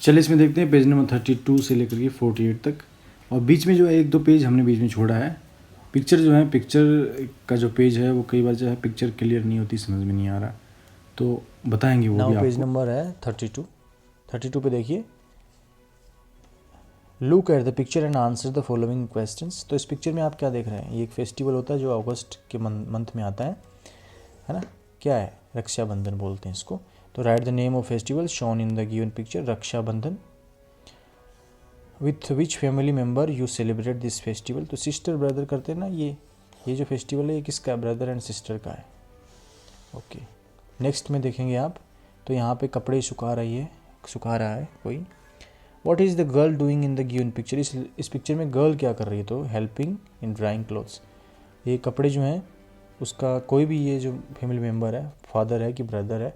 चलिए इसमें देखते हैं पेज नंबर 32 से लेकर के 48 तक। और बीच में जो है एक दो पेज हमने बीच में छोड़ा है। पिक्चर जो है, पिक्चर का जो पेज है वो कई बार जो है पिक्चर क्लियर नहीं होती, समझ में नहीं आ रहा, तो बताएंगे वो भी नाउ पेज आपको। नंबर है 32 पे देखिए, look at the picture and answer the following questions. तो इस पिक्चर में आप क्या देख रहे हैं, ये एक फेस्टिवल होता है जो अगस्त के मंथ में आता है ना। क्या है, रक्षाबंधन बोलते हैं इसको। तो write the name of festival shown in the given picture, Rakshabandhan. With which family member you celebrate this festival. तो सिस्टर ब्रदर करते हैं ना, ये जो फेस्टिवल है ये किसका है, ब्रदर एंड सिस्टर का है। ओके, नेक्स्ट में देखेंगे आप, तो यहाँ पे कपड़े सुखा रहा है कोई। What is the girl doing in the given picture. इस पिक्चर में गर्ल क्या कर रही है, तो हेल्पिंग इन ड्राइंग क्लोथ्स। ये कपड़े जो हैं उसका कोई भी ये जो फैमिली मेम्बर है, फादर है कि ब्रदर है,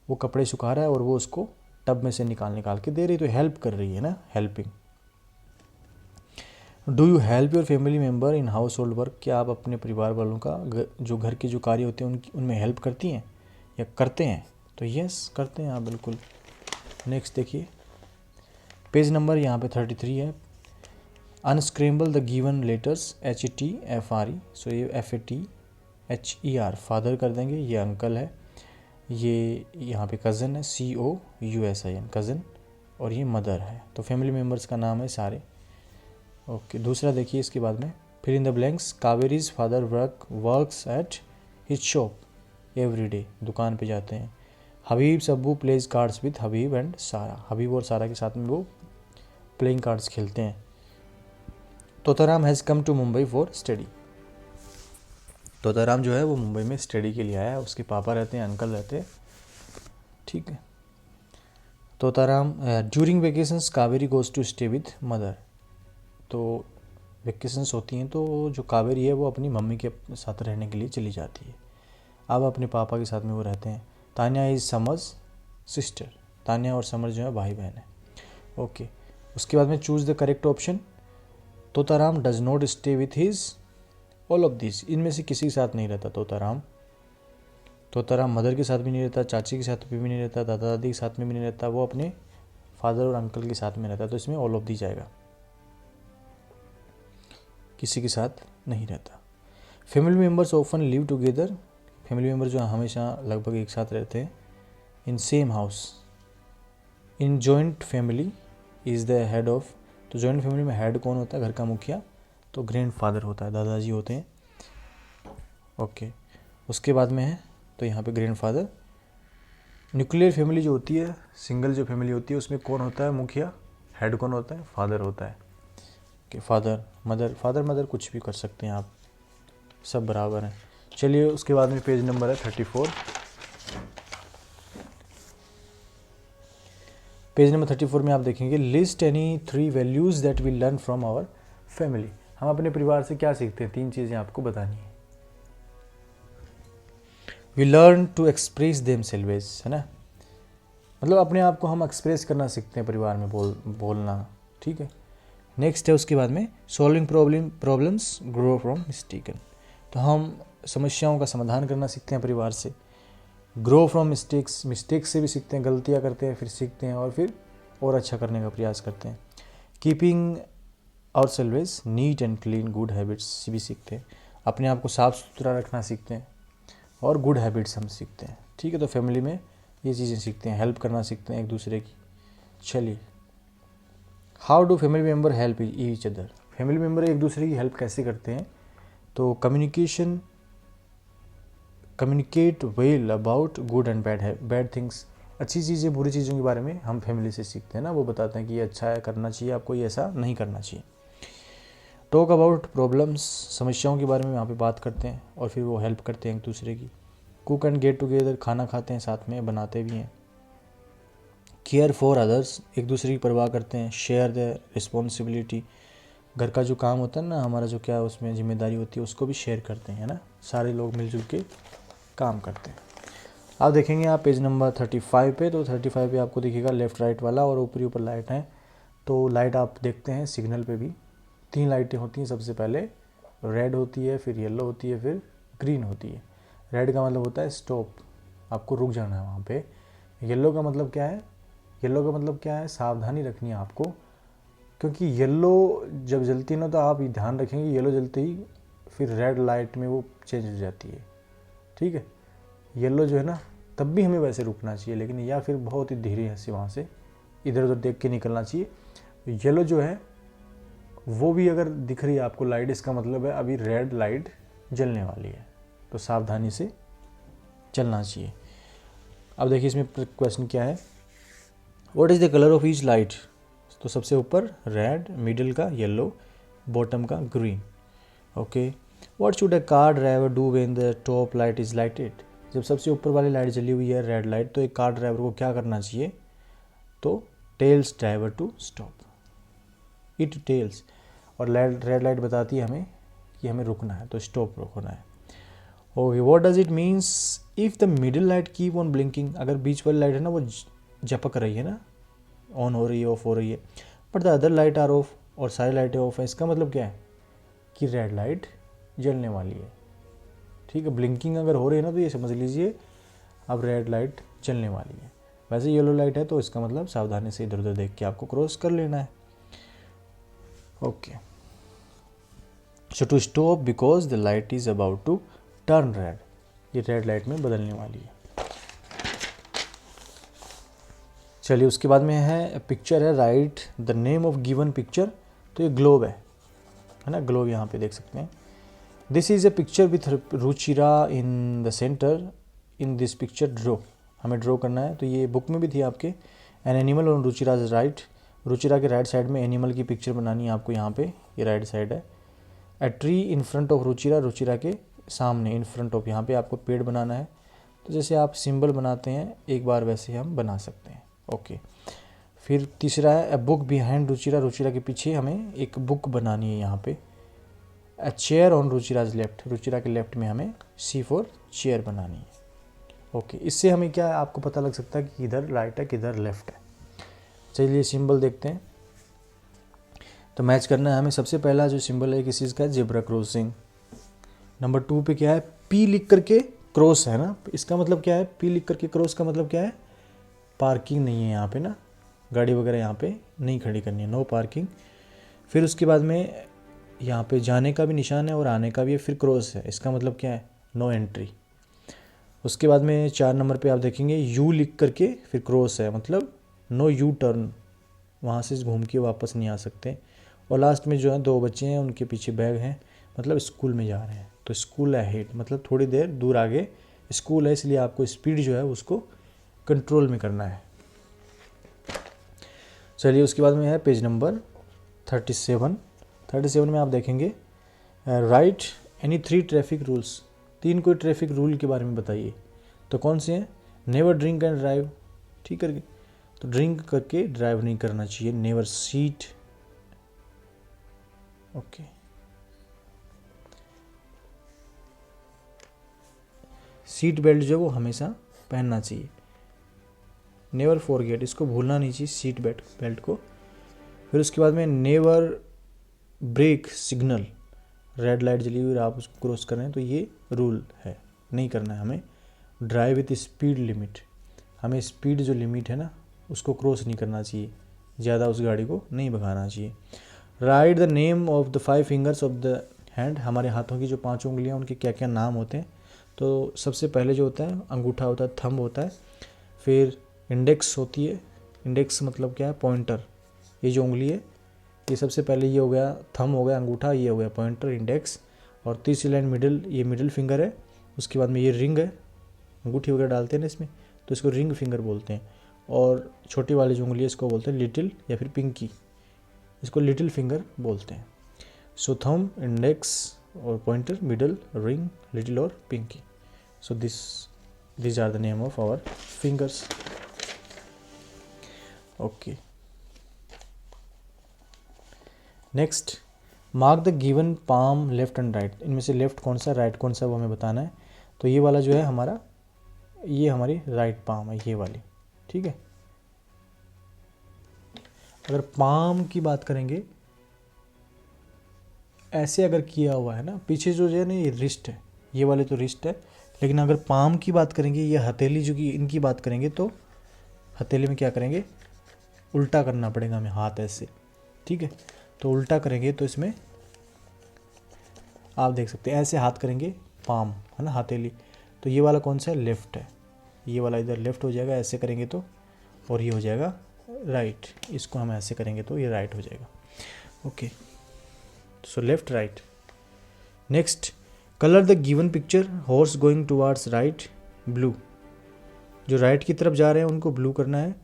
वो कपड़े सुखा रहा है और वो उसको टब में से निकाल के दे रही है, तो हेल्प कर रही है ना, helping. Do you help your family member in house hold work. क्या आप अपने परिवार वालों का जो घर के जो कार्य होते हैं उनमें हेल्प करती हैं या करते हैं। तो यस, करते हैं आप बिल्कुल। नेक्स्ट देखिए, पेज नंबर यहाँ पे 33 है। Unscramble the given letters, HETFRE। सो ये FATHER फादर कर देंगे, ये अंकल है, ये यहाँ पे कज़न है, COUSIN कज़न, और ये मदर है। तो फैमिली मेम्बर्स का नाम है सारे। ओके, दूसरा देखिए इसके बाद में, फिर in the blanks. Kaveri's father works at his shop every day, दुकान पे जाते हैं। हबीब सब्बू plays cards with Habib and Sara, Habib और सारा के साथ में वो प्लेइंग कार्ड्स खेलते हैं। Totaram has come to Mumbai for study. Totaram जो है वो मुंबई में स्टडी के लिए आया है, उसके पापा रहते हैं, अंकल रहते हैं, ठीक है। Totaram during vacations Kaveri goes to stay with mother. तो वेकेशंस होती हैं तो जो कावेरी है वो अपनी मम्मी के साथ रहने के लिए चली जाती है। अब अपने पापा के साथ में वो रहते हैं। Tanya is summers sister, Tanya और समर जो है भाई बहन है। ओके, उसके बाद में choose the correct option. Totaram does not stay with his all of this, इनमें से किसी के साथ नहीं रहता तोताराम। तोताराम मदर के साथ भी नहीं रहता, चाची के साथ भी नहीं रहता, दादा दादी के साथ में भी नहीं रहता, वो अपने फादर और अंकल के साथ में रहता। तो इसमें ऑल ऑफ दी जाएगा, किसी के साथ नहीं रहता। Family members often live together, family member जो हमेशा लगभग एक साथ रहते हैं। In same house. In joint family is the head of, तो जॉइंट फैमिली में हेड कौन होता है, घर का मुखिया, तो ग्रैंड फादर होता है, दादाजी होते हैं। ओके, उसके बाद में है तो यहाँ पे ग्रैंड फादर। न्यूक्लियर फैमिली जो होती है, सिंगल जो फैमिली होती है, उसमें कौन होता है मुखिया, हेड कौन होता है, फादर होता है। कि फादर मदर कुछ भी कर सकते हैं आप, सब बराबर हैं। चलिए उसके बाद में पेज नंबर है 34। पेज नंबर 34 में आप देखेंगे, list any 3 values that we learn from our family. हम अपने परिवार से क्या सीखते हैं, 3 चीज़ें आपको बतानी है। We learn to express themselves, है ना, मतलब अपने आप को हम एक्सप्रेस करना सीखते हैं परिवार में, बोलना, ठीक है। नेक्स्ट है उसके बाद में, solving problems grow from mistaken. तो हम समस्याओं का समाधान करना सीखते हैं परिवार से। ग्रो फ्रॉम मिस्टेक्स से भी सीखते हैं, गलतियाँ करते हैं फिर सीखते हैं और फिर और अच्छा करने का प्रयास करते हैं। Keeping ourselves neat and clean, good habits भी सीखते हैं, अपने आप को साफ़ सुथरा रखना सीखते हैं, और गुड हैबिट्स हम सीखते हैं, ठीक है। तो फैमिली में ये चीज़ें सीखते हैं, हेल्प करना सीखते हैं एक दूसरे की। चलिए, how do family member help each other. Family member एक दूसरे की हेल्प कैसे करते हैं, तो communicate well about good and bad things. अच्छी चीज़ें बुरी चीज़ों के बारे में हम फैमिली से सीखते हैं ना, वो बताते हैं कि ये अच्छा है, करना चाहिए आपको, ये ऐसा नहीं करना चाहिए। टॉक अबाउट प्रॉब्लम्स, समस्याओं के बारे में वहाँ पे बात करते हैं और फिर वो हेल्प करते हैं एक दूसरे की। कुक एंड गेट टुगेदर, खाना खाते हैं साथ में, बनाते भी हैं। केयर फॉर अदर्स, एक दूसरे की परवाह करते हैं। शेयर द रिस्पॉन्सिबिलिटी, घर का जो काम होता है ना हमारा, जो क्या उसमें जिम्मेदारी होती है उसको भी शेयर करते हैं ना, सारे लोग मिलजुल के काम करते हैं। आप देखेंगे आप पेज नंबर 35 पे, तो 35 पे आपको दिखेगा लेफ़्ट राइट वाला, और ऊपरी ऊपर लाइट है। तो लाइट आप देखते हैं सिग्नल पे भी 3 लाइटें होती हैं। सबसे पहले रेड होती है, फिर येलो होती है, फिर ग्रीन होती है। रेड का मतलब होता है स्टॉप, आपको रुक जाना है वहाँ पे। येलो का मतलब क्या है, येलो का मतलब क्या है, सावधानी रखनी है आपको, क्योंकि येलो जब जलती है ना तो आप ध्यान रखेंगे येलो जलते ही फिर रेड लाइट में वो चेंज हो जाती है, ठीक है। येलो जो है ना तब भी हमें वैसे रुकना चाहिए, लेकिन या फिर बहुत ही धीरे से वहाँ से इधर उधर देख के निकलना चाहिए। येलो जो है वो भी अगर दिख रही है आपको लाइट, इसका मतलब है अभी रेड लाइट जलने वाली है, तो सावधानी से चलना चाहिए। अब देखिए इसमें क्वेश्चन क्या है, what is the colour of each light. तो सबसे ऊपर रेड, मिडिल का येलो, बॉटम का green. Okay, what should a car driver do when the top light is lighted. जब सबसे ऊपर वाली लाइट जली हुई है रेड लाइट, तो एक कार ड्राइवर को क्या करना चाहिए, तो tells driver to stop, it tells. और रेड लाइट बताती है हमें कि हमें रुकना है, तो स्टॉप रुकना है। Okay, what does it means if the middle light keep on blinking. अगर बीच वाली लाइट है ना वो झपक रही है ना, ऑन हो रही है, ऑफ हो रही है, but the other light are off, और सारी लाइटें ऑफ है, इसका मतलब क्या है कि रेड लाइट जलने वाली है, ठीक है। ब्लिंकिंग अगर हो रही है ना तो ये समझ लीजिए अब रेड लाइट जलने वाली है। वैसे येलो लाइट है तो इसका मतलब सावधानी से इधर उधर देख के आपको क्रॉस कर लेना है। Okay, so to stop because the light is about to turn red, ये रेड लाइट में बदलने वाली है। चलिए उसके बाद में है पिक्चर है, right the name of given picture. तो ये ग्लोब है ना, ग्लोब यहाँ पे देख सकते हैं। This is a picture with Ruchira in the centre, in this picture draw, हमें ड्रॉ करना है। तो ये बुक में भी थी आपके, an animal on Ruchira right, Ruchira के राइट साइड में एनिमल की पिक्चर बनानी है आपको, यहाँ पे ये राइट साइड है। A tree in front of Ruchira, Ruchira के सामने, इन फ्रंट ऑफ, यहाँ पे आपको पेड़ बनाना है। तो जैसे आप सिंबल बनाते हैं एक बार वैसे हम बना सकते हैं। ओके, फिर तीसरा है a book behind Ruchira, Ruchira के पीछे हमें एक बुक बनानी है यहाँ पे। A chair on Ruchira's left, Ruchira के लेफ्ट में हमें सी फॉर चेयर बनानी है। ओके, इससे हमें क्या है आपको पता लग सकता है कि किधर राइट है किधर लेफ्ट है। चलिए सिंबल देखते हैं, तो मैच करना है हमें। सबसे पहला जो सिंबल है किस चीज़ का है, जेब्रा क्रॉसिंग। नंबर 2 पे क्या है, पी लिख करके क्रॉस है ना, इसका मतलब क्या है, पी लिख करके क्रॉस का मतलब क्या है, पार्किंग नहीं है यहाँ पे ना, गाड़ी वगैरह यहाँ पे नहीं खड़ी करनी है, नो पार्किंग। फिर उसके बाद में यहाँ पे जाने का भी निशान है और आने का भी है, फिर क्रॉस है, इसका मतलब क्या है, नो एंट्री। उसके बाद में 4 नंबर पे आप देखेंगे यू लिख करके फिर क्रॉस है, मतलब नो यू टर्न, वहाँ से घूम के वापस नहीं आ सकते। और लास्ट में जो है 2 बच्चे हैं, उनके पीछे बैग हैं, मतलब स्कूल में जा रहे हैं, तो स्कूल अहेड मतलब थोड़ी देर दूर आगे स्कूल है, इसलिए आपको स्पीड जो है उसको कंट्रोल में करना है। चलिए उसके बाद में है पेज नंबर 37 में आप देखेंगे राइट एनी 3 ट्रैफिक रूल्स, 3 कोई ट्रैफिक रूल के बारे में बताइए। तो कौन से हैं, नेवर ड्रिंक एंड ड्राइव, ठीक करके, तो ड्रिंक करके ड्राइव नहीं करना चाहिए। Never seat, okay, seat belt जो वो हमेशा पहनना चाहिए। नेवर फॉरगेट, इसको भूलना नहीं चाहिए सीट बेल्ट को। फिर उसके बाद में never break signal, red light जली हुई आप उसको क्रॉस कर रहे हैं तो ये रूल है, नहीं करना है हमें। ड्राइव विथ स्पीड लिमिट, हमें स्पीड जो लिमिट है ना उसको क्रॉस नहीं करना चाहिए, ज़्यादा उस गाड़ी को नहीं भगाना चाहिए। Right the name of the 5 fingers of the hand, हमारे हाथों की जो 5 उंगलियां उनके क्या क्या नाम होते हैं। तो सबसे पहले जो होता है अंगूठा होता है, थंब होता है, फिर इंडेक्स होती है, इंडेक्स मतलब क्या है, पॉइंटर, ये जो उंगली है ये सबसे पहले ये हो गया थंब हो गया अंगूठा, ये हो गया पॉइंटर इंडेक्स, और तीसरी लाइन मिडिल, ये मिडिल फिंगर है। उसके बाद में ये रिंग है, अंगूठी वगैरह डालते हैं ना इसमें, तो इसको रिंग फिंगर बोलते हैं। और छोटी वाली जो उंगली है इसको बोलते हैं लिटिल या फिर पिंकी, इसको लिटिल फिंगर बोलते हैं। सो थंब, इंडेक्स और पॉइंटर, मिडल, रिंग, लिटिल और पिंकी। सो these are the name of our fingers. Okay, next mark the given palm left and right, इनमें से लेफ्ट कौन सा राइट कौन सा वो हमें बताना है। तो ये वाला जो है हमारा, ये हमारी राइट पाम है, ये वाली, ठीक है। अगर पाम की बात करेंगे, ऐसे अगर किया हुआ है ना, पीछे जो है ना ये रिस्ट है, ये वाले तो रिस्ट है, लेकिन अगर पाम की बात करेंगे, ये हथेली जो की इनकी बात करेंगे, तो हथेली में क्या करेंगे, उल्टा करना पड़ेगा हमें हाथ ऐसे, ठीक है। तो उल्टा करेंगे तो इसमें आप देख सकते हैं ऐसे हाथ करेंगे, पाम है ना, हथेली। तो ये वाला कौन सा है, लेफ़्ट है, ये वाला इधर लेफ़्ट हो जाएगा ऐसे करेंगे तो, और ये हो जाएगा राइट। इसको हम ऐसे करेंगे तो ये राइट हो जाएगा। Okay, so left right. Next, colour the given picture, horse going towards right blue, जो राइट की तरफ जा रहे हैं उनको ब्लू करना है।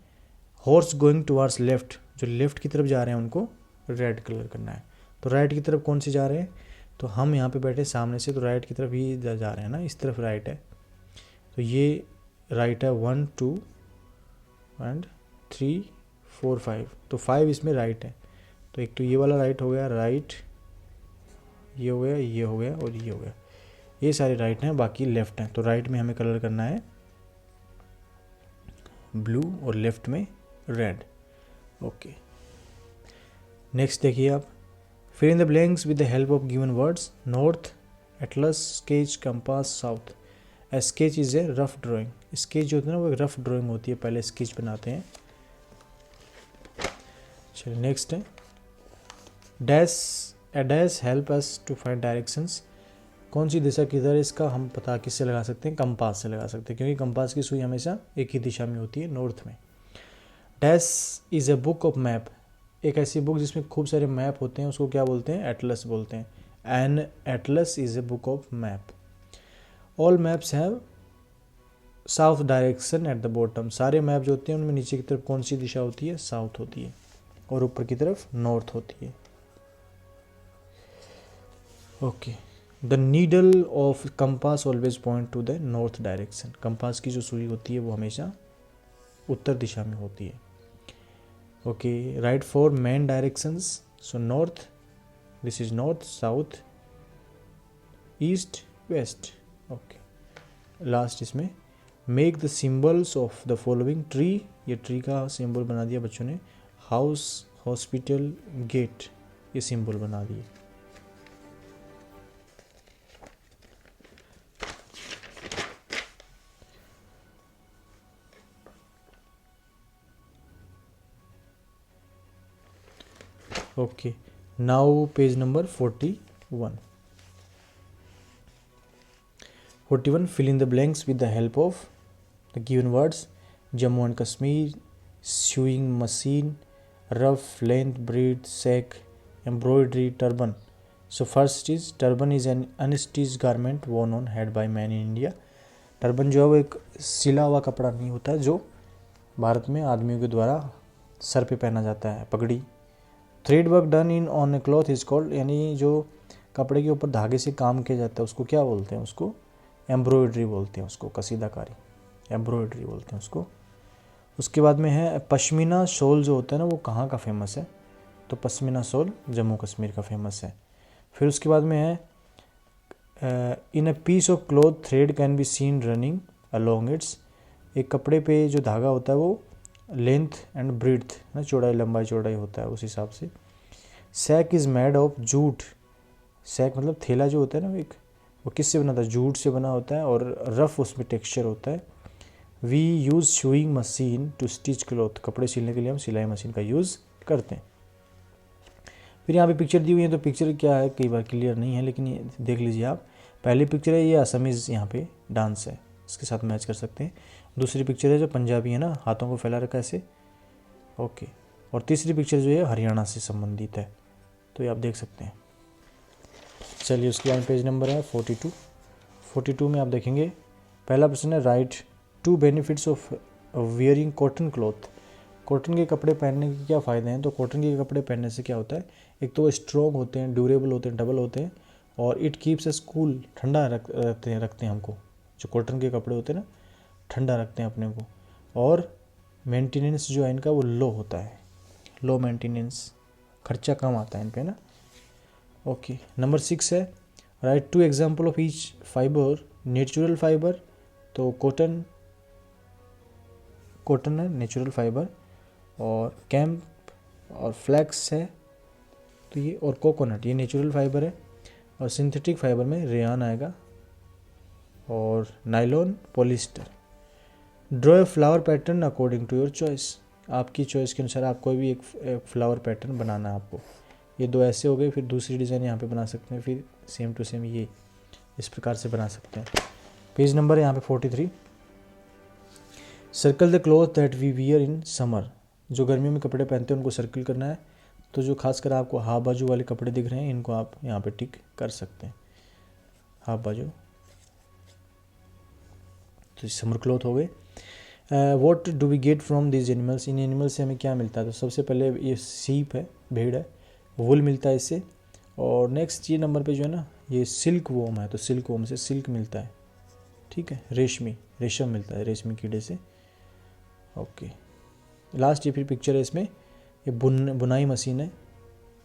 हॉर्स गोइंग टुवार्ड्स लेफ़्ट, जो लेफ़्ट की तरफ जा रहे हैं उनको रेड कलर करना है। तो राइट की तरफ कौन सी जा रहे हैं, तो हम यहाँ पे बैठे सामने से, तो राइट की तरफ ही जा रहे हैं ना, इस तरफ राइट है। तो ये राइट है 1 2 एंड 3 4 5, तो 5 इसमें राइट है। तो एक तो ये वाला राइट हो गया, राइट, ये हो गया, ये हो गया और ये हो गया, ये सारे राइट हैं, बाकी लेफ़्ट हैं। तो राइट में हमें कलर करना है ब्लू और लेफ़्ट में रेड। ओके, नेक्स्ट देखिए आप, fill in the blanks with the help of given words, north, atlas, sketch, compass, south. A sketch is a rough drawing, sketch जो होता है ना वो एक रफ ड्राइंग होती है, पहले स्केच बनाते हैं। चलिए नेक्स्ट है dash, a dash help us to find directions, कौन सी दिशा किधर है इसका हम पता किससे लगा सकते हैं, कंपास से लगा सकते हैं, क्योंकि कंपास की सुई हमेशा एक ही दिशा में होती है, नॉर्थ में। Dash is a book of map, एक ऐसी बुक जिसमें खूब सारे मैप होते हैं उसको क्या बोलते हैं, एटलस बोलते हैं। An atlas is a book of map. All maps have south direction at the bottom, सारे मैप जो होते हैं उनमें नीचे की तरफ कौन सी दिशा होती है, साउथ होती है, और ऊपर की तरफ नॉर्थ होती है। Okay, the needle of compass always point two the north direction, compass की जो सुई होती है वो हमेशा उत्तर दिशा में होती है। Okay, write four main directions, so north, this is north, south, east, west. Okay, last इसमें make the symbols of the following, tree, ये ट्री का सिंबल बना दिया बच्चों ने, हाउस, हॉस्पिटल, गेट, ये सिंबल बना दिए। Okay, now page number 41। 41, fill in the blanks with the help of the given words, Jammu and Kashmir, sewing machine, rough, length, breed, sack, embroidery, turban. So first is turban is an unstitched garment worn on head by men in India. Turban जो है वो एक सिला हुआ कपड़ा नहीं होता जो भारत में आदमियों के द्वारा सर पे पहना जाता है, पगड़ी। Thread work done in on A cloth is called, यानी जो कपड़े के ऊपर धागे से काम किया जाता है उसको क्या बोलते हैं, उसको एम्ब्रॉयडरी बोलते हैं, उसको कसीदाकारी, एम्ब्रॉयडरी बोलते हैं उसको। उसके बाद में है पश्मीना शॉल, जो होता है ना वो कहाँ का फेमस है, तो पश्मीना शॉल जम्मू कश्मीर का फेमस है। फिर उसके बाद में है in a piece of cloth thread can be seen running along its, एक कपड़े पे जो धागा होता है वो लेंथ एंड ब्रीथ ना, चौड़ाई लंबाई चौड़ाई होता है उस हिसाब से। Sack is made of jute, sack मतलब थैला जो होता है ना एक, वो किससे बना होता है, जूट से बना होता है, और रफ़ उसमें टेक्सचर होता है। We use sewing machine to stitch cloth, कपड़े सिलने के लिए हम सिलाई मशीन का यूज़ करते हैं। फिर यहाँ पे पिक्चर दी हुई है, तो पिक्चर क्या है कई बार क्लियर नहीं है, लेकिन ये देख लीजिए आप। पहली पिक्चर है ये असमीज़ यहाँ पे डांस है, इसके साथ मैच कर सकते हैं। दूसरी पिक्चर है जो पंजाबी है ना, हाथों को फैला रखा है ऐसे। ओके, और तीसरी पिक्चर जो है हरियाणा से संबंधित है, तो ये आप देख सकते हैं। चलिए उसके बाद पेज नंबर है 42। 42 में आप देखेंगे पहला प्रश्न है write two benefits of wearing cotton cloth, cotton के कपड़े पहनने के क्या फ़ायदे हैं। तो कॉटन के कपड़े पहनने से क्या होता है, एक तो वो स्ट्रॉन्ग होते हैं, ड्यूरेबल होते हैं, डबल होते हैं, और इट कीप्स अस कूल, ठंडा रखते हैं हमको, जो कॉटन के कपड़े होते हैं ना ठंडा रखते हैं अपने को, और मेंटेनेंस जो है इनका वो लो होता है, लो मेंटेनेंस, खर्चा कम आता है इन पे ना। ओके, नंबर 6 है write two example of each fibre, natural fibre, तो कॉटन है नेचुरल फाइबर, और कैम्प और फ्लैक्स है तो ये, और कोकोनट ये नेचुरल फाइबर है, और सिंथेटिक फाइबर में रेयान आएगा, और nylon, polyester. Draw a flower pattern according to your choice, आपकी चॉइस के अनुसार आप कोई भी एक फ्लावर पैटर्न बनाना है आपको। ये 2 ऐसे हो गए, फिर दूसरी डिज़ाइन यहाँ पे बना सकते हैं, फिर सेम टू सेम ये इस प्रकार से बना सकते हैं। पेज नंबर है यहाँ पे 43। Circle the cloth that we wear in summer. जो गर्मियों में कपड़े पहनते हैं उनको सर्कल करना है। तो जो खासकर आपको हाफ बाजू वाले कपड़े दिख रहे हैं इनको आप यहाँ पे टिक कर सकते हैं, हाफ बाजू। तो समर क्लॉथ हो गए। What do we get from this animals. इन एनिमल्स से हमें क्या मिलता है। तो सबसे पहले ये सीप है, भेड़ है, वूल मिलता है इससे। और नेक्स्ट ये नंबर पे जो है ना ये सिल्क वोम है, तो सिल्क वोम से सिल्क मिलता है, ठीक है। रेशम मिलता है रेशमी कीड़े से। ओके, लास्ट ये फिर पिक्चर है इसमें, ये बुनाई मशीन है।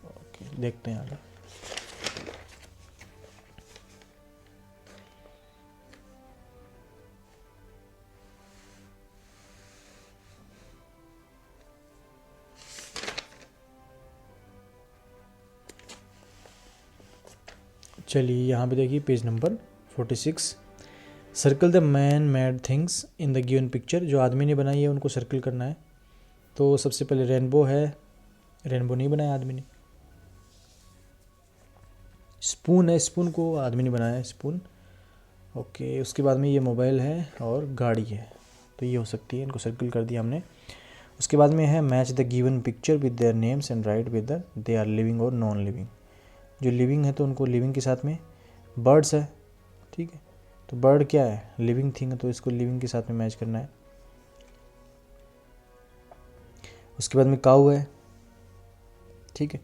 ओके, देखते हैं आगे। चलिए यहाँ पे देखिए page number 46। Circle the man made things in the given picture. जो आदमी ने बनाई है उनको सर्कल करना है। तो सबसे पहले रेनबो है, रेनबो नहीं बनाया आदमी ने। स्पून है, स्पून को आदमी ने बनाया है, स्पून। ओके, उसके बाद में ये मोबाइल है और गाड़ी है, तो ये हो सकती है, इनको सर्कल कर दिया हमने। उसके बाद में है match the given picture with their names and write with the they are living और नॉन लिविंग। जो लिविंग है तो उनको लिविंग के साथ में, बर्ड्स है, ठीक है। तो बर्ड क्या है, लिविंग थिंग है, तो इसको लिविंग के साथ में मैच करना है। उसके बाद में काऊ है, ठीक है,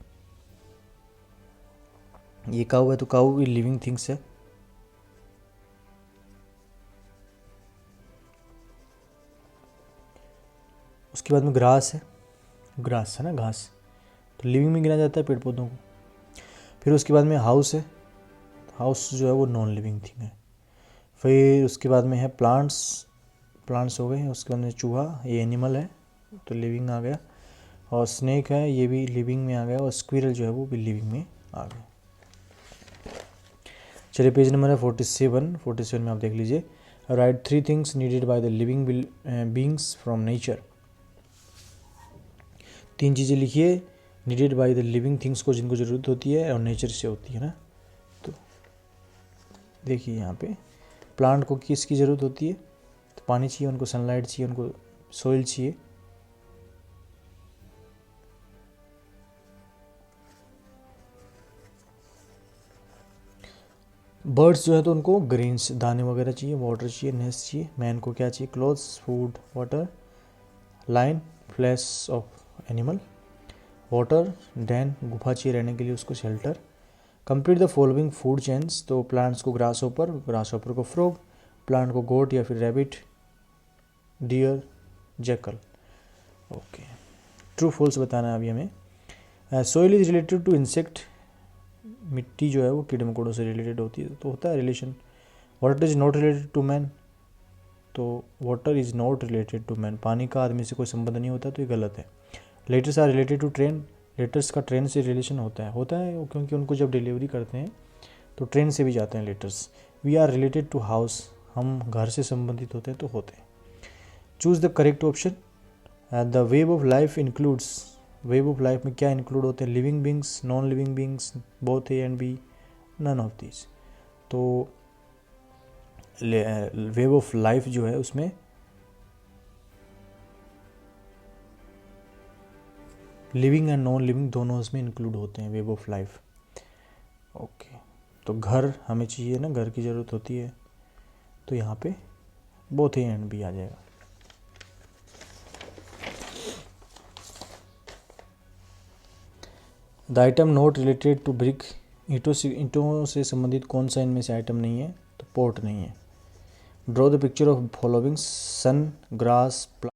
ये काऊ है, तो काऊ लिविंग थिंग्स है। उसके बाद में ग्रास है, ग्रास है ना, घास, तो लिविंग में गिना जाता है पेड़ पौधों को। फिर उसके बाद में हाउस है, हाउस जो है वो नॉन लिविंग थिंग है। फिर उसके बाद में है प्लांट्स, प्लांट्स हो गए। उसके बाद में चूहा, ये एनिमल है, तो लिविंग आ गया। और स्नेक है, ये भी लिविंग में आ गया। और स्क्विरल जो है वो भी लिविंग में आ गया। चलिए पेज नंबर है 47। 47 में आप देख लीजिए, right 3 things needed by the living beings from nature. 3 चीज़ें लिखिए needed by the living things को, जिनको ज़रूरत होती है और नेचर से होती है ना। तो देखिए यहाँ पे प्लांट को किसकी ज़रूरत होती है, तो पानी चाहिए उनको, सनलाइट चाहिए उनको, सोइल चाहिए। बर्ड्स जो है तो उनको ग्रेन्स, दाने वगैरह चाहिए, वाटर चाहिए, नेस्ट चाहिए। मैन को क्या चाहिए, clothes, food, water. Lion, flesh of animal, water. Den, गुफा चाहिए रहने के लिए उसको, shelter. Complete the following food chains. तो प्लांट्स को ग्रास होपर, ग्रास होपर को फ्रॉग, प्लांट को गोट या फिर rabbit, deer, jackal. Okay, true false बताना है अभी हमें। Soil is related to insect. मिट्टी जो है वो कीड़े मकोड़ों से रिलेटेड होती है, तो होता है relation. Water is not related to man. तो water is not related to man, पानी का आदमी से कोई संबंध नहीं होता, तो ये गलत है। Letters are related to train. Letters का ट्रेन से रिलेशन होता है क्योंकि उनको जब डिलीवरी करते हैं तो ट्रेन से भी जाते हैं letters. We are related to house, हम घर से संबंधित होते हैं, तो होते हैं। Choose the correct option. The web of life includes. Web of life में क्या इंक्लूड होते हैं, living beings, non living beings, both a and b, none of this. तो वेब ऑफ लाइफ जो है उसमें लिविंग एंड नॉन लिविंग दोनों उसमें इंक्लूड होते हैं, वेब ऑफ लाइफ। ओके, तो घर हमें चाहिए ना, घर की ज़रूरत होती है, तो यहाँ पे बोथ ए एंड बी आ जाएगा। The item not related to brick. ईंटों से संबंधित कौन सा इनमें से आइटम नहीं है, तो पोर्ट नहीं है। Draw the picture of following sun, grass,